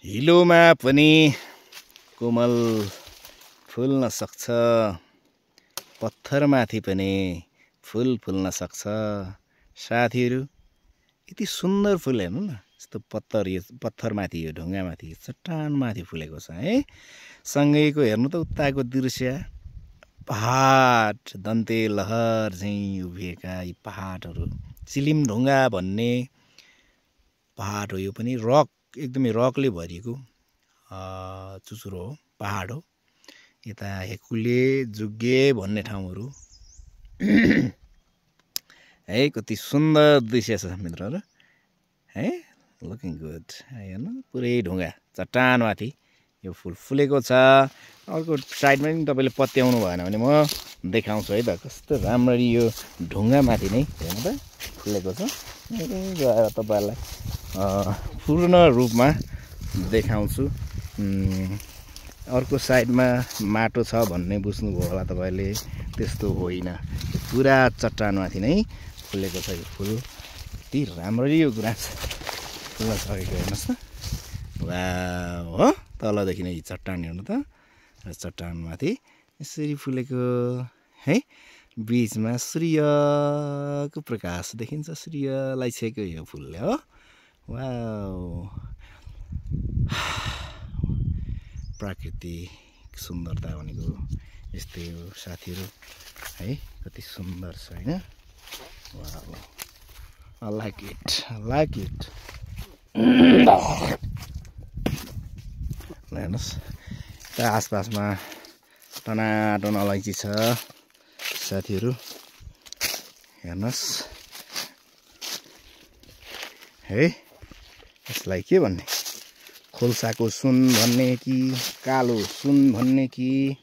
हिलोमा पनि कोमल फुल्न सक्छ, पत्थरमाथि पनि फुल फुल्न सक्छ। साथीहरू, यति सुन्दर फुल हेर्नु न, यस्तो पत्थरमाथि, यो ढुङ्गामाथि, चट्टानमाथि फुलेको छ है। सँगैको हेर्नु त उताको दृश्य, पहाड, दन्ते लहर झैँ उभिएका यी पहाडहरू, चिलिमढुङ्गा भन्ने पहाड हो। यो पनि रक, एकदमै रकले भरिएको चुचुरो हो, पहाड हो। यता हेकुले, जुगे भन्ने ठाउँहरू है। कति सुन्दर दृश्य छ मित्रहरू है, लुकिङ गुड। हेर्नु, पुरै ढुङ्गा चट्टानमाथि यो फुल फुलेको छ। अर्को साइडमा पनि तपाईँले पत्याउनु भएन भने म देखाउँछु है त, कस्तो राम्ररी यो ढुङ्गामाथि नै हेर्नु त फुलेको छ। गएर तपाईँहरूलाई पूर्ण रूपमा देखाउँछु। अर्को साइडमा माटो छ भन्ने बुझ्नुभयो होला तपाईँले, त्यस्तो होइन, पुरा चट्टानमाथि नै फुलेको छ यो फुल। यति राम्ररी यो गुराँस फुल्न सकेको हेर्नुहोस् त, वाह हो। तलदेखि नै चट्टान हेर्नु त, चट्टानमाथि यसरी फुलेको है। बिचमा सूर्यको प्रकाश देखिन्छ, सूर्यलाई छेक्यो यो फुलले हो। वाउ, प्राकृतिक सुन्दरता भनेको यस्तै हो साथीहरू है। कति सुन्दर छ होइन। Wow, I like it, I like it। हेर्नुहोस्, यता आसपासमा टनाटन अलैँची छ साथीहरू, हेर्नुहोस् है। यसलाई के भन्ने, खोल्साको सुन भन्ने कि कालो सुन भन्ने कि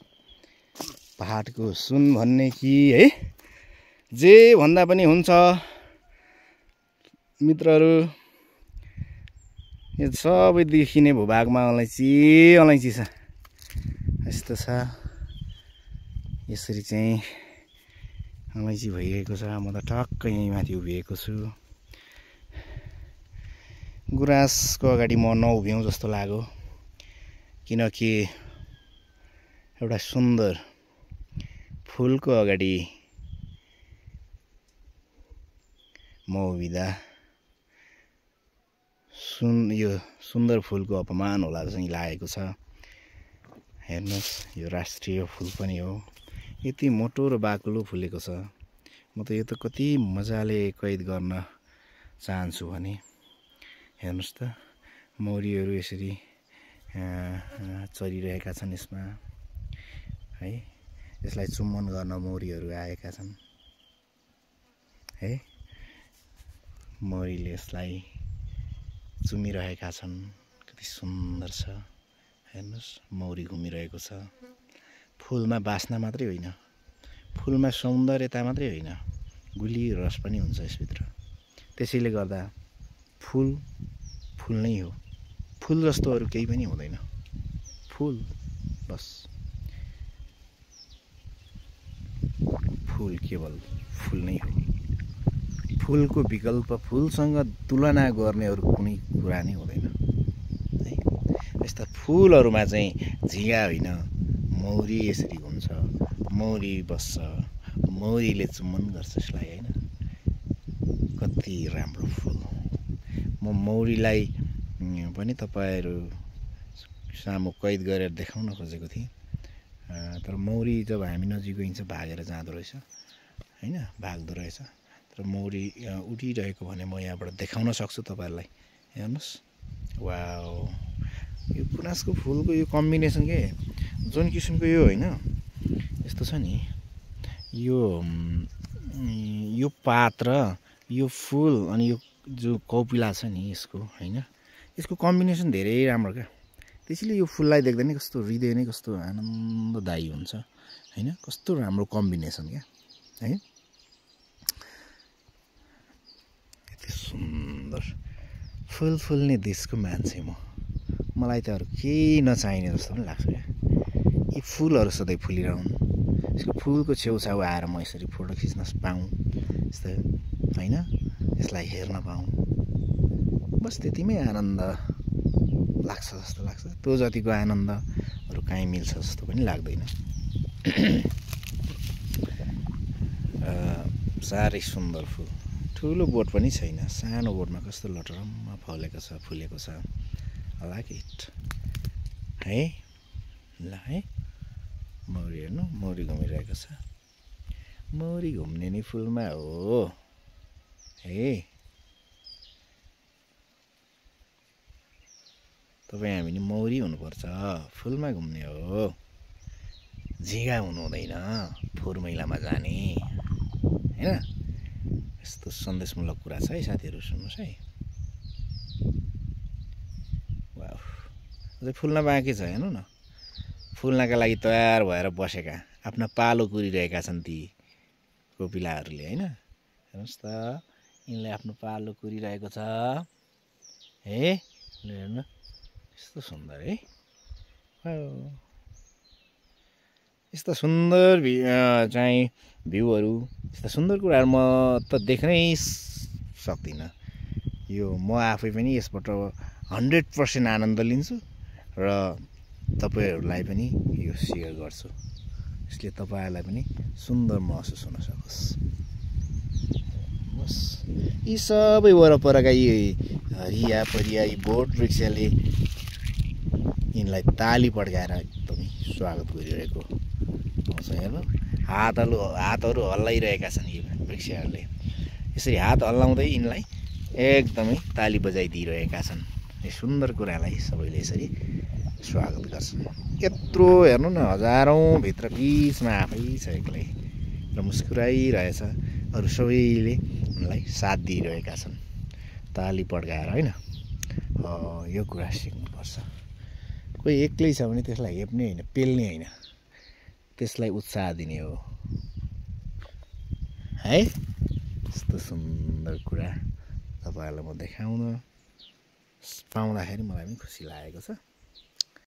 पहाडको सुन भन्ने कि है, जे भन्दा पनि हुन्छ मित्रहरू। यो सबै देखिने भूभागमा अलैँची छ, यस्तो छ। यसरी चाहिँ अलैँची भइरहेको छ। म त टक्कै यहीँ माथि उभिएको छु। गुराँसको अगाडि म नउभिउँ जस्तो लाग्यो, किनकि एउटा सुन्दर फुलको अगाडि म उभिँदा यो सुन्दर फुलको अपमान होला जस्तो लागेको छ। हेर्नुहोस्, यो राष्ट्रिय फुल पनि हो, यति मोटो र बाक्लो फुलेको छ। म त यो त कति मजाले कैद गर्न चाहन्छु भने हेर्नुहोस् त, मौरीहरू यसरी चरिरहेका छन् यसमा है। यसलाई चुम्बन गर्न मौरीहरू आएका छन् है। मौरीले यसलाई चुमिरहेका छन्, कति सुन्दर छ हेर्नुहोस्। मौरी घुमिरहेको छ। फुलमा बास्ना मात्रै होइन, फुलमा सौन्दर्यता मात्रै होइन, गुलियो रस पनि हुन्छ यसभित्र। त्यसैले गर्दा फुल फुल नै हो, फुल जस्तो अरू केही पनि हुँदैन। फुल बस, फुल केवल फुल नै हो। फुलको विकल्प, फुलसँग तुलना गर्ने अरू कुनै कुरा नै हुँदैन है। यस्ता फुलहरूमा चाहिँ झिँगा होइन, मौरी यसरी हुन्छ, मौरी बस्छ, मौरीले चुम्बन गर्छ यसलाई होइन। कति राम्रो फुल। म मौरीलाई पनि तपाईँहरू सामु कैद गरेर देखाउन खोजेको थिएँ, तर मौरी जब हामी नजिक गइन्छ भागेर जाँदो रहेछ होइन, भाग्दो रहेछ। तर मौरी उडिरहेको भने म यहाँबाट देखाउन सक्छु तपाईँहरूलाई। हेर्नुहोस्, वाउ, यो गुराँसको फुलको यो कम्बिनेसन के, जुन किसिमको यो होइन, यस्तो छ नि, यो पात र यो फुल अनि यो जो कौपिला छ नि यसको होइन, यसको कम्बिनेसन धेरै राम्रो क्या। त्यसैले यो फुललाई देख्दा नै कस्तो हृदय नै कस्तो आनन्ददायी हुन्छ होइन। कस्तो राम्रो कम्बिनेसन क्या है। यति सुन्दर फुल फुल्ने देशको मान्छे मलाई त अरू केही नचाहिने जस्तो पनि लाग्छ क्या। यी फुलहरू सधैँ फुलिरहन्, यसको फुलको छेउछाउ आएर म यसरी फोटो खिच्न पाऊँ यस्तो होइन, यसलाई हेर्न पाऊँ, बस त्यतिमै आनन्द लाग्छ जस्तो लाग्छ। त्यो जतिको आनन्द अरू कहीँ मिल्छ जस्तो पनि लाग्दैन। साह्रै सुन्दर फुल। ठुलो बोट पनि छैन, सानो बोटमा कस्तो लटरम्म फलेको छ, फुलेको छ। आई लाइक इट है। ल है, मौरी हेर्नु, मौरी घुमिरहेको छ। मौरी घुम्ने नि फुलमा हो है। तपाईँ हामी नि मौरी हुनुपर्छ, फुलमा घुम्ने हो। झिँगा हुनु हुँदैन फोहोर मैलामा जाने होइन। यस्तो सन्देशमूलक कुरा छ है साथीहरू, सुन्नुहोस् है। वाह, अझै फुल्न बाँकी छ, हेर्नु न। फुल्नका लागि तयार भएर बसेका, आफ्ना पालो कुरिरहेका छन् ती कोपिलाहरूले होइन। हेर्नुहोस् त, यिनले आफ्नो पालो कुरिरहेको छ है। हेर्नु यस्तो सुन्दर है। यस्ता सुन्दर चाहिँ भ्यूहरू, यस्ता सुन्दर कुराहरू म त देख्नै सक्दिनँ। यो म आफै पनि यसबाट 100% आनन्द लिन्छु र तपाईँहरूलाई पनि यो सेयर गर्छु, यसले तपाईँहरूलाई पनि सुन्दर महसुस हुन सकोस्। बस यी सबै वरपरका यी हरिया परिया यी बोट वृक्षले यिनलाई ताली पड्काएर एकदमै स्वागत गरिरहेको पाउँछ। हेर्नु, हातहरू हल्लाइरहेका छन् यी वृक्षहरूले। यसरी हात हल्लाउँदै यिनलाई एकदमै ताली बजाइदिइरहेका छन्। यो सुन्दर कुरालाई सबैले यसरी स्वागत गर्छन्। यत्रो हेर्नु न, हजारौँ भित्र बिचमा आफै छ एक्लै र मुस्कुराइरहेछ। अरू सबैले उनलाई साथ दिइरहेका छन् ताली पड्काएर होइन। यो कुरा सिक्नुपर्छ। कोही एक्लै छ भने त्यसलाई हेप्ने होइन, पेल्ने होइन, त्यसलाई उत्साह दिने हो है। यस्तो सुन्दर कुरा तपाईँहरूलाई म देखाउन पाउँदाखेरि मलाई पनि खुसी लागेको छ।